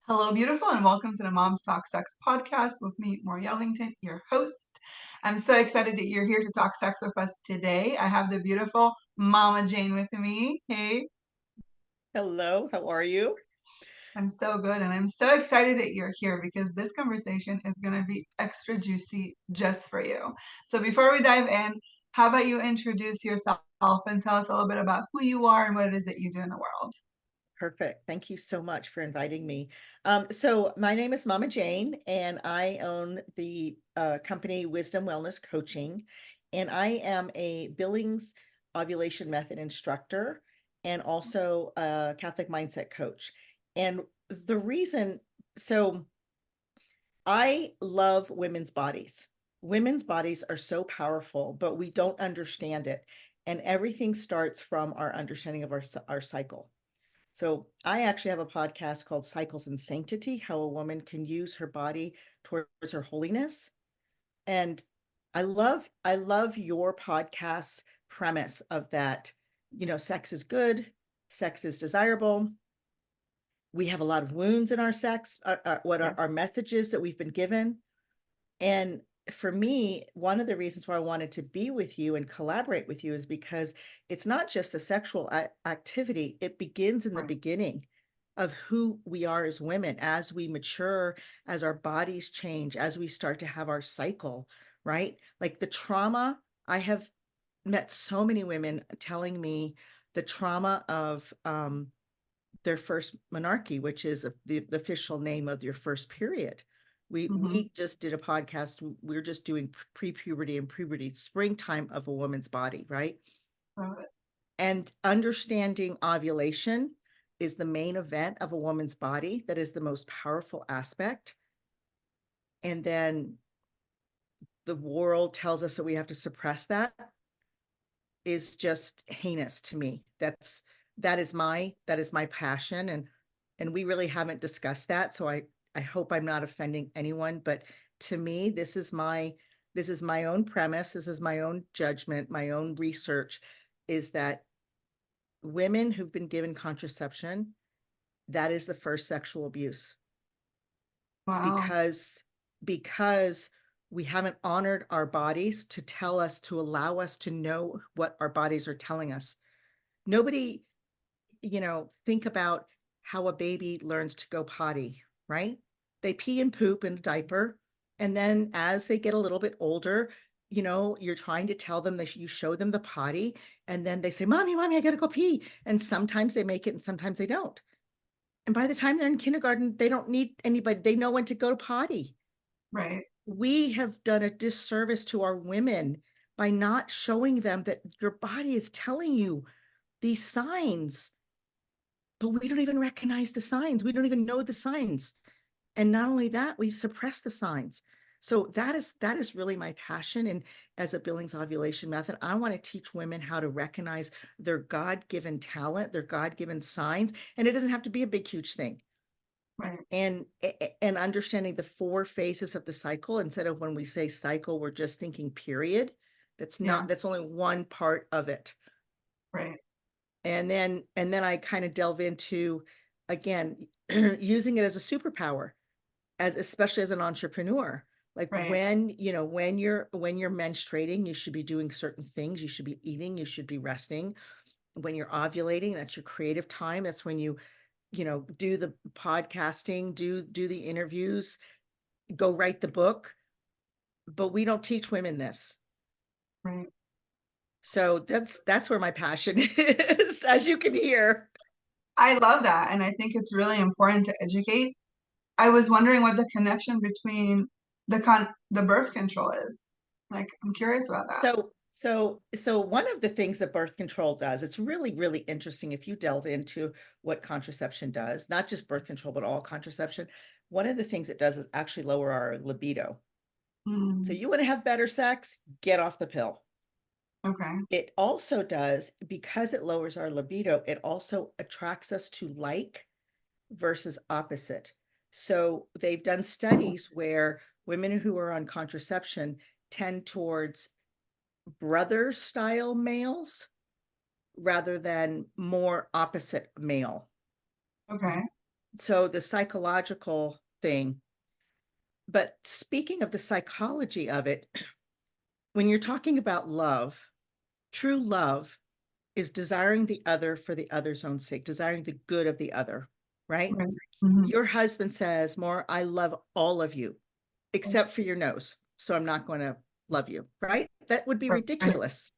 Hello, beautiful, and welcome to the Moms Talk Sex podcast with me, Mor Yelvington, your host. I'm so excited that you're here to talk sex with us today. I have the beautiful Mama Jane with me. Hey, Hello, how are you? I'm so good, and I'm so excited that you're here because this conversation is going to be extra juicy just for you. So, before we dive in, how about you introduce yourself and tell us a little bit about who you are and what it is that you do in the world? Perfect. Thank you so much for inviting me. So my name is Mama Jane, and I own the company Wisdom Wellness Coaching, and I am a Billings ovulation method instructor and also a Catholic mindset coach. And the reason, so I love women's bodies. Women's bodies are so powerful, but we don't understand it. And everything starts from our understanding of our cycle. So I actually have a podcast called Cycles and Sanctity, how a woman can use her body towards her holiness. And I love your podcast's premise of that, sex is good, sex is desirable. We have a lot of wounds in our sex, what are our Yes. messages that we've been given. And for me, one of the reasons why I wanted to be with you and collaborate with you is because it's not just the sexual activity, it begins in the Right. beginning of who we are as women, as we mature, as our bodies change, as we start to have our cycle, right? Like the trauma, I have met so many women telling me the trauma of their first menarche, which is the official name of your first period. We Mm-hmm. we just did a podcast. We're just doing pre-puberty and puberty, springtime of a woman's body, right? Love it. And understanding ovulation is the main event of a woman's body that is the most powerful aspect. And then the world tells us that we have to suppress that is just heinous to me. That is my passion, and we really haven't discussed that. So I hope I'm not offending anyone, but to me, this is my own premise, this is my own judgment, my own research is that women who've been given contraception, that is the first sexual abuse Wow. because we haven't honored our bodies to tell us, to allow us to know what our bodies are telling us. Nobody, think about how a baby learns to go potty, right? They pee and poop in a diaper. And then as they get a little bit older, you're trying to tell them that you show them the potty. And then they say, Mommy, I got to go pee. And sometimes they make it and sometimes they don't. And by the time they're in kindergarten, they don't need anybody. They know when to go to potty. Right. We have done a disservice to our women by not showing them that your body is telling you these signs, but we don't even recognize the signs. We don't even know the signs. And not only that, we've suppressed the signs. So that is really my passion. And as a Billings ovulation method, I want to teach women how to recognize their God-given talent, their God-given signs. And it doesn't have to be a big, huge thing. Right. And understanding the four phases of the cycle, instead of when we say cycle, we're just thinking period. That's Yes. only one part of it. Right. And then I kind of delve into, again, using it as a superpower, as especially as an entrepreneur. Like Right. when you're menstruating, you should be doing certain things. You should be eating, you should be resting. When you're ovulating, that's your creative time. That's when you do the podcasting, do the interviews, go write the book. But we don't teach women this. Right. So that's where my passion is, as you can hear. I love that. And I think it's really important to educate. I was wondering what the connection between the birth control is. Like, I'm curious about that. So one of the things that birth control does, it's really, really interesting if you delve into what contraception does, not just birth control, but all contraception. One of the things it does is actually lower our libido. So Mm, you want to have better sex, get off the pill. okay. It also does, because it lowers our libido, it also attracts us to like versus opposite. So they've done studies where women who are on contraception tend towards brother style males rather than more opposite male. Okay. So the psychological thing, but speaking of the psychology of it, when you're talking about love, true love is desiring the other for the other's own sake, desiring the good of the other, right? Right. Mhm. Your husband says, More, I love all of you, except for your nose. So I'm not going to love you, right? That would be Right. ridiculous.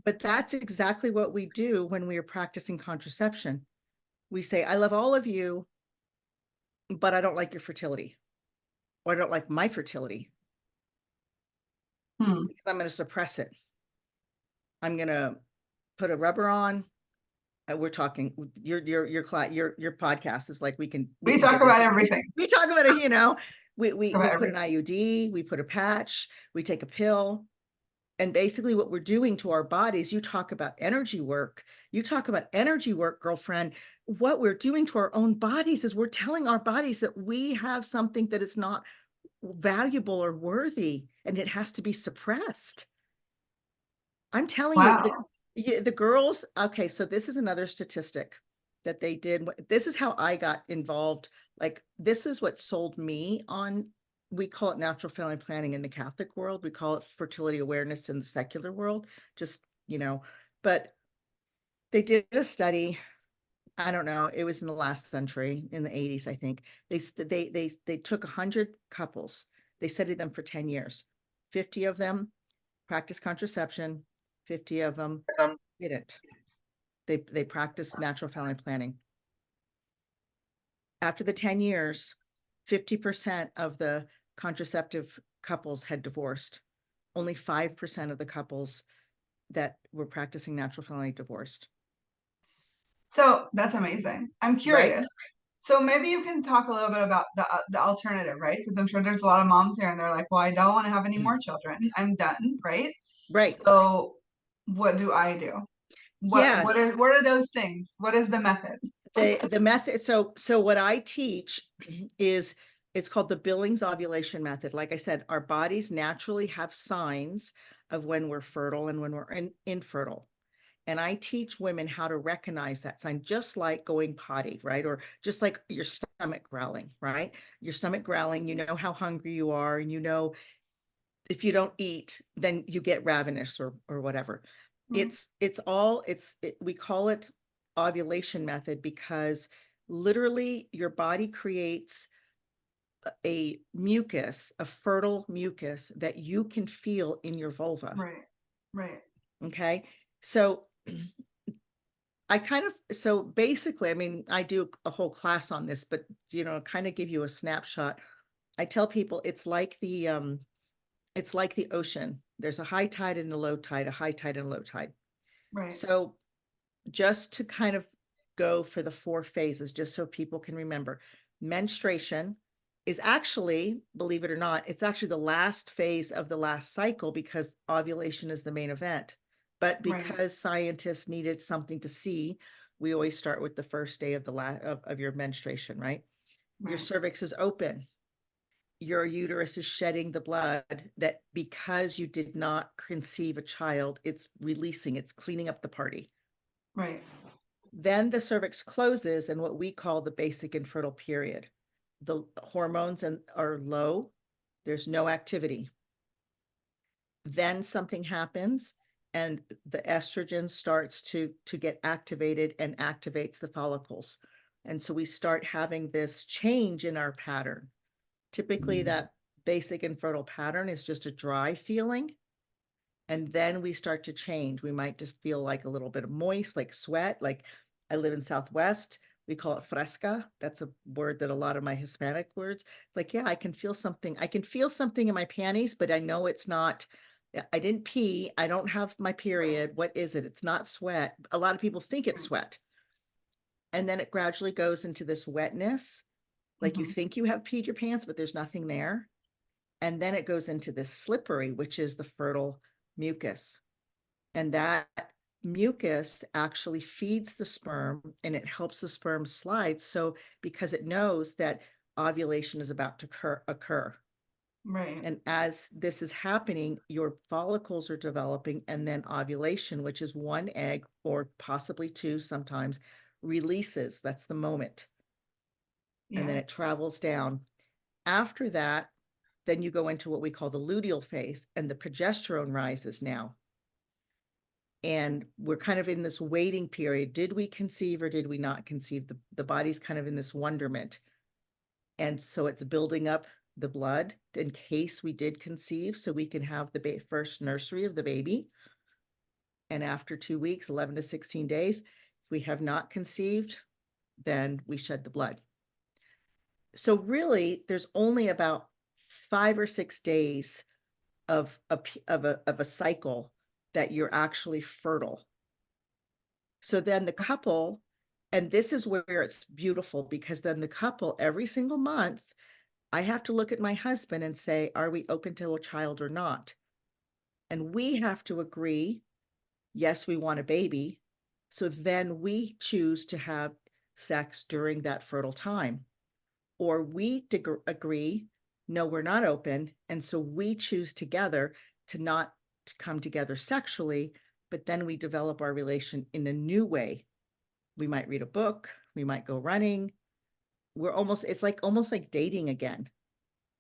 But that's exactly what we do when we are practicing contraception. We say, I love all of you, but I don't like your fertility, or I don't like my fertility Hmm. because I'm going to suppress it. I'm going to put a rubber on. We're talking your podcast is like we We can talk get about into everything. we talk about it, we About put an everything. IUD, we put a patch, we take a pill, and basically what we're doing to our bodies, you talk about energy work. You talk about energy work, girlfriend. What we're doing to our own bodies is we're telling our bodies that we have something that is not valuable or worthy, and it has to be suppressed. I'm telling you, Wow. the girls, okay, so this is another statistic that they did. This is how I got involved. Like, this is what sold me on, we call it natural family planning in the Catholic world. We call it fertility awareness in the secular world, just, but they did a study. I don't know, it was in the last century, in the 80s, I think. They took 100 couples. They studied them for 10 years. 50 of them practiced contraception, 50 of them didn't. They practiced natural family planning. After the 10 years, 50% of the contraceptive couples had divorced. Only 5% of the couples that were practicing natural family divorced, So that's amazing. I'm right? curious. So maybe you can talk a little bit about the alternative, right? Because I'm sure there's a lot of moms here and they're like, well, I don't want to have any more children. I'm done, right? Right. So what do I do? Yes. What are those things? What is the method? The method, so what I teach is, it's called the Billings ovulation method. Like I said, our bodies naturally have signs of when we're fertile and when we're infertile. And I teach women how to recognize that sign, just like going potty, right? Or just like your stomach growling, right? Your stomach growling, you know how hungry you are, and you know if you don't eat, then you get ravenous or whatever. Mm. We call it ovulation method because literally your body creates a mucus, a fertile mucus that you can feel in your vulva. Right, right, Okay. So so basically, I mean, I do a whole class on this, but kind of give you a snapshot. I tell people it's like the ocean. There's a high tide and a low tide, a high tide and a low tide. right, So just to kind of go for the 4 phases, just so people can remember, menstruation is actually, believe it or not, it's actually the last phase of the last cycle because ovulation is the main event. But right, because scientists needed something to see, we always start with the first day of of your menstruation, right? Your right, cervix is open. Your uterus is shedding the blood that because you did not conceive a child, it's releasing, it's cleaning up the party. right, Then the cervix closes and what we call the basic infertile period. The hormones are low, there's no activity. Then something happens and the estrogen starts to get activated and activates the follicles. And so we start having this change in our pattern. Typically, that basic infertile pattern is just a dry feeling. And then we start to change. We might just feel like a little bit of moist, like sweat. Like I live in Southwest. We call it fresca. That's a word that a lot of my Hispanic words, like, yeah, I can feel something. I can feel something in my panties, but I know it's not. I didn't pee. I don't have my right. period. What is it? It's not sweat. A lot of people think it's sweat. And then it gradually goes into this wetness. Like you Hmm. think you have peed your pants, but there's nothing there. And then it goes into this slippery, which is the fertile mucus. And that mucus actually feeds the sperm and it helps the sperm slide. So, because it knows that ovulation is about to occur. Right, And as this is happening, your follicles are developing, and then ovulation, which is one egg or possibly two sometimes, releases. That's the moment. and then Yeah. it travels down. After that, then you go into what we call the luteal phase, and the progesterone rises now. And we're kind of in this waiting period. Did we conceive or did we not conceive? The body's kind of in this wonderment. And so it's building up the blood in case we did conceive, so we can have the first nursery of the baby. And after 2 weeks, 11 to 16 days, if we have not conceived, then we shed the blood. So really, there's only about 5 or 6 days of a cycle that you're actually fertile. So then the couple, and this is where it's beautiful, because then the couple, every single month, I have to look at my husband and say, are we open to a child or not? And we have to agree, yes, we want a baby. So then we choose to have sex during that fertile time. Or we agree, no, we're not open. And so we choose together to not to come together sexually, but then we develop our relation in a new way. We might read a book, we might go running. It's like almost like dating again.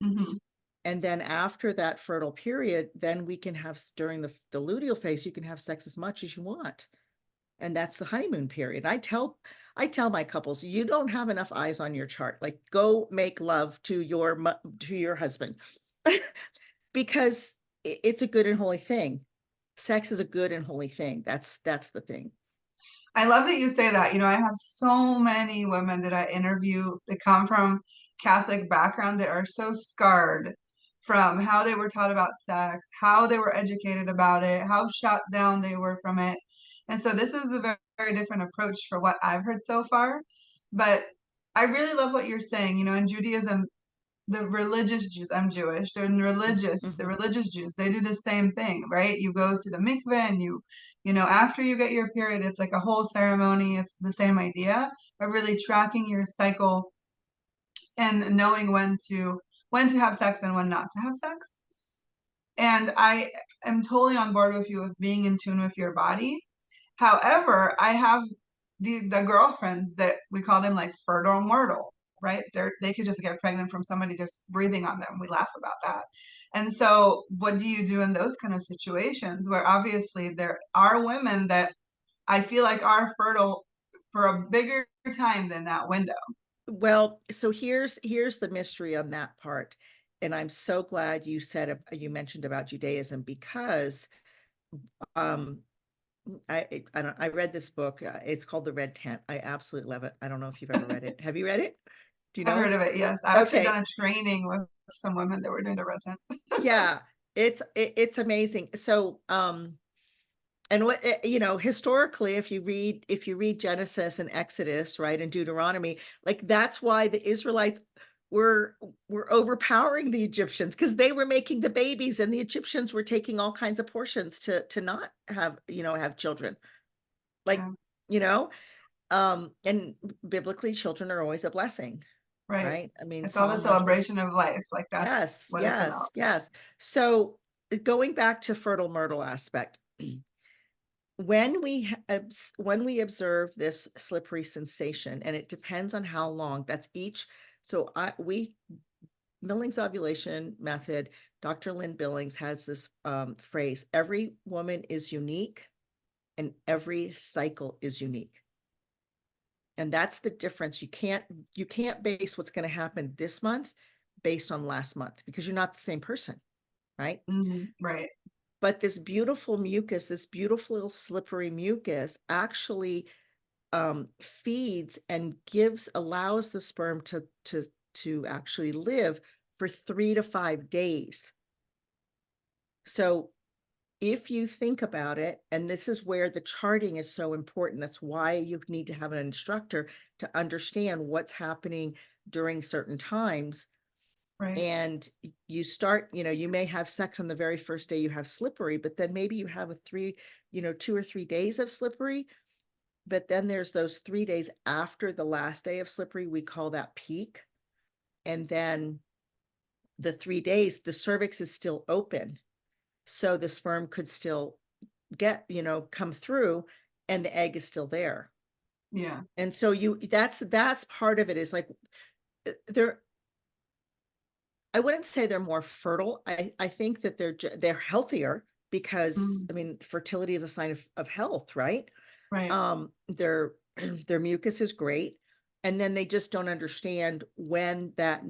Hmm. And then after that fertile period, then we can have, during the luteal phase, you can have sex as much as you want. And that's the honeymoon period. I tell my couples, you don't have enough eyes on your chart. Like, go make love to your husband, because it's a good and holy thing. Sex is a good and holy thing. That's the thing. I love that you say that. I have so many women that I interview that come from Catholic background that are so scarred from how they were taught about sex, how they were educated about it, how shut down they were from it. And so this is a very, very different approach for what I've heard so far. But I really love what you're saying. In Judaism, the religious Jews, I'm Jewish, the Mm-hmm. religious Jews, they do the same thing, right? You go to the mikveh and after you get your period, it's like a whole ceremony. It's the same idea of really tracking your cycle and knowing when to have sex and when not to have sex. And I am totally on board with you of being in tune with your body. However, I have the girlfriends that we call them like fertile mortal, right? They could just get pregnant from somebody just breathing on them. We laugh about that. And so, what do you do in those kind of situations where obviously there are women that I feel like are fertile for a bigger time than that window? Well, so here's the mystery on that part. And I'm so glad you mentioned about Judaism, because um I read this book. It's called The Red Tent. I absolutely love it. I don't know if you've ever read it. Have you read it? Do you I've heard know? of it, yes. I've actually Okay. done a training with some women that were doing the red tent. Yeah, it's amazing. So and historically, if you read Genesis and Exodus, right, and Deuteronomy, like, that's why the Israelites were overpowering the Egyptians, because they were making the babies, and the Egyptians were taking all kinds of portions to not have, have children. Like, Yeah, you know, and biblically, children are always a blessing, right. right? I mean, It's all the Psalm 120. celebration of life. Like that's Yes, what it's about. yes, yes. So going back to fertile myrtle aspect, when we observe this slippery sensation, and it depends on how long, that's each. So we Billings ovulation method, Dr. Lynn Billings has this phrase: every woman is unique and every cycle is unique. And that's the difference. You can't base what's going to happen this month based on last month, because you're not the same person, right? Right. But this beautiful mucus, this beautiful slippery mucus, actually feeds and allows the sperm to actually live for 3 to 5 days. So if you think about it, and this is where the charting is so important, that's why you need to have an instructor to understand what's happening during certain times. Right. And you start, you may have sex on the very first day you have slippery, but then maybe you have 2 or 3 days of slippery. But then there's those 3 days after the last day of slippery, we call that peak. And then the 3 days, the cervix is still open. So the sperm could still come through, and the egg is still there. Yeah. And so that's part of it, is like, they're I wouldn't say they're more fertile. I think that they're healthier because, Mm, I mean, fertility is a sign of health, right? right. Their their mucus is great, and then they just don't understand when that,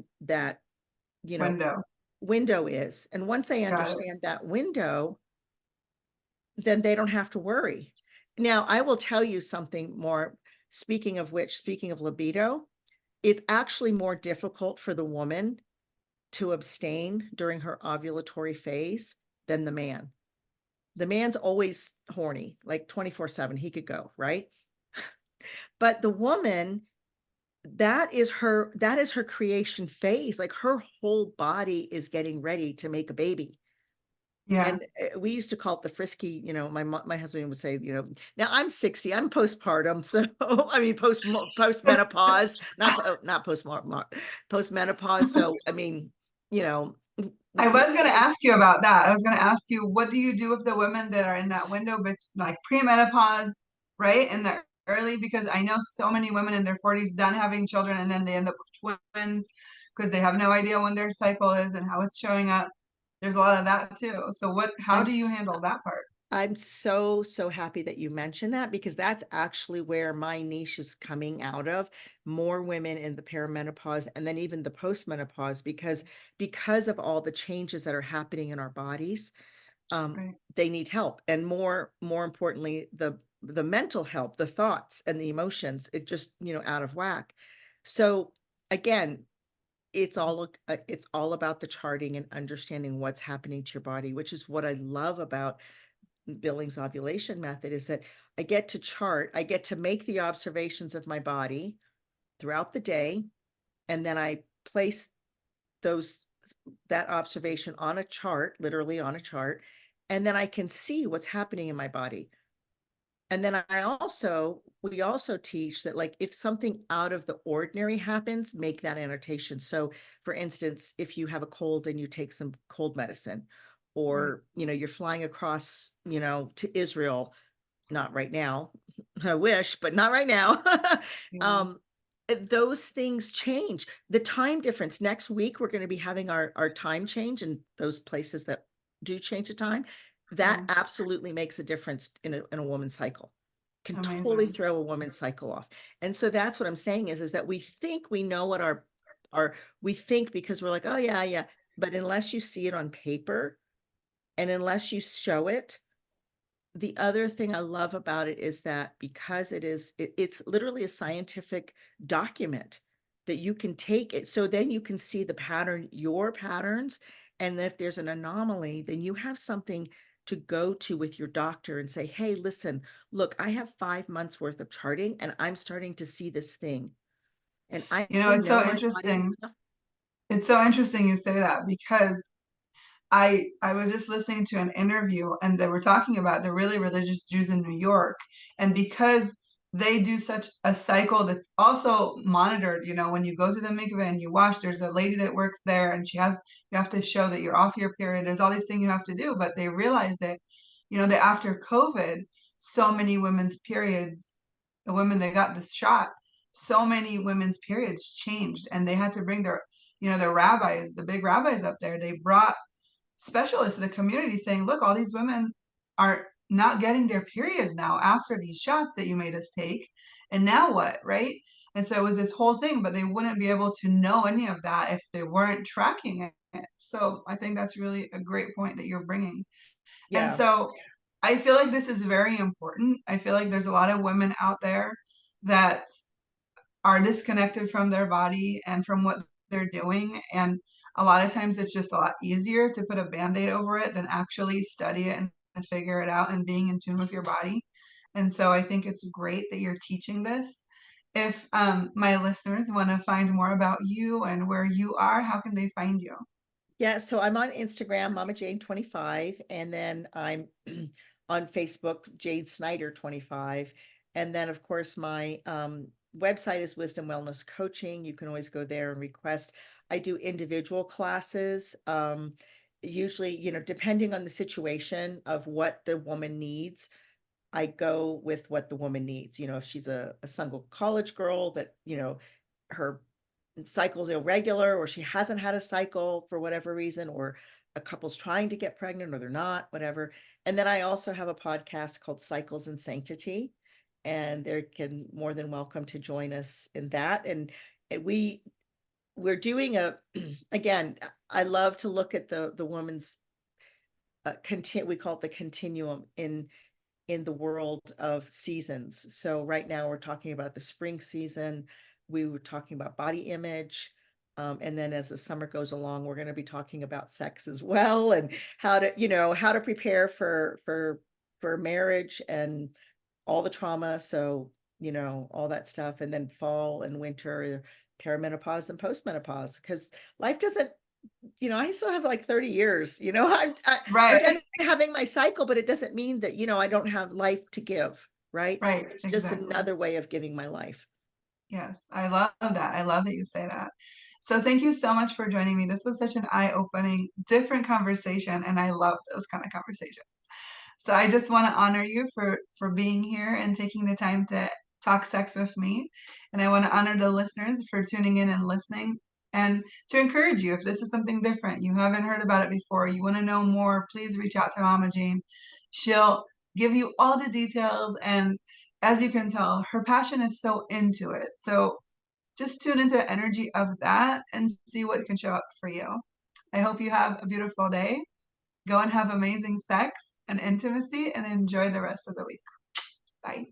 you know, Window. window is, and once they Got it. understand that window, then they don't have to worry. Now, I will tell you something more, speaking of which, speaking of libido, it's actually more difficult for the woman to abstain during her ovulatory phase than the man. The man's always horny, like 24/7, he could go, right? But the woman, that is her creation phase, like, her whole body is getting ready to make a baby. Yeah. And, we used to call it the frisky, my husband would say, now I'm 60, I'm postpartum, so I mean, postmenopause, not postmenopause, so, I mean, you know, I was going to ask you about that. I was going to ask you, what do you do with the women that are in that window, but like premenopause, right? In the early, because I know so many women in their 40s done having children and then they end up with twins because they have no idea when their cycle is and how it's showing up. There's a lot of that too. So how I'm do you s handle that part? I'm so, so happy that you mentioned that because that's actually where my niche is coming out of. More women in the perimenopause and then even the postmenopause because of all the changes that are happening in our bodies, Right. they need help. And more importantly, the mental help, the thoughts and the emotions, it just, out of whack. So again, it's all about the charting and understanding what's happening to your body, which is what I love about Billings ovulation method is that I get to make the observations of my body throughout the day, and then I place those that observation on a chart, literally on a chart, and then I can see what's happening in my body. And then we also teach that, like, if something out of the ordinary happens, make that annotation. So for instance, if you have a cold and you take some cold medicine, Right. or you're flying across, to Israel, not right now. I wish, but not right now. Yeah. um those things change. The time difference, next week we're going to be having our time change in those places that do change the time. That Mm, absolutely makes a difference in a woman's cycle. Can totally amazing. throw a woman's cycle off. And so that's what I'm saying is that we think we know what our we think because we're like, oh yeah, yeah. But unless you see it on paper and unless you show it, the other thing I love about it is that because it's literally a scientific document that you can take it, so then you can see the pattern, your patterns, and if there's an anomaly, then you have something to go to with your doctor and say, hey, listen, look, I have 5 months worth of charting and I'm starting to see this thing, and I You know, I it's so know my body interesting. enough. It's so interesting you say that because I was just listening to an interview and they were talking about the really religious Jews in New York. And because they do such a cycle that's also monitored, when you go to the mikveh and you wash, there's a lady that works there and you have to show that you're off your period. There's all these things you have to do. But they realized that, that after COVID, so many women's periods, the women that got this shot, so many women's periods changed and they had to bring their rabbis, the big rabbis up there. They brought specialists in the community saying, look, all these women are not getting their periods now after these shots that you made us take. And now what? Right. And so it was this whole thing, but they wouldn't be able to know any of that if they weren't tracking it. So I think that's really a great point that you're bringing. And Yeah. so I feel like this is very important. I feel like there's a lot of women out there that are disconnected from their body and from what they're doing. And a lot of times it's just a lot easier to put a band-aid over it than actually study it and figure it out and being in tune with your body. And so I think it's great that you're teaching this. If my listeners want to find more about you and where you are, how can they find you? Yeah, so I'm on Instagram, Mama Jane 25, and then I'm on Facebook, Jane Snyder 25. And then, of course, my website is Wisdom Wellness Coaching. You can always go there and request. I do individual classes, usually, depending on the situation of what the woman needs. I go with what the woman needs. If she's a single college girl that, her cycle's irregular, or she hasn't had a cycle for whatever reason, or a couple's trying to get pregnant or they're not, whatever. And then I also have a podcast called Cycles and Sanctity, and they're can more than welcome to join us in that. And we're doing a again, I love to look at the woman's we call it the continuum in the world of seasons. So right now we're talking about the spring season. We were talking about body image. And then as the summer goes along, we're going to be talking about sex as well, and how to, how to prepare for marriage and all the trauma. So, all that stuff. And then fall and winter, perimenopause and postmenopause, because life doesn't, I still have like 30 years, I'm Right. done having my cycle, but it doesn't mean that, I don't have life to give, right? Right. It's just Exactly. another way of giving my life. Yes, I love that. I love that you say that. So thank you so much for joining me. This was such an eye-opening, different conversation, and I love those kind of conversations. So I just want to honor you for being here and taking the time to talk sex with me. And I want to honor the listeners for tuning in and listening and to encourage you if this is something different, you haven't heard about it before, you want to know more, please reach out to Mama Jane. She'll give you all the details, and as you can tell, her passion is so into it. So just tune into the energy of that and see what can show up for you. I hope you have a beautiful day. Go and have amazing sex and intimacy and enjoy the rest of the week. Bye.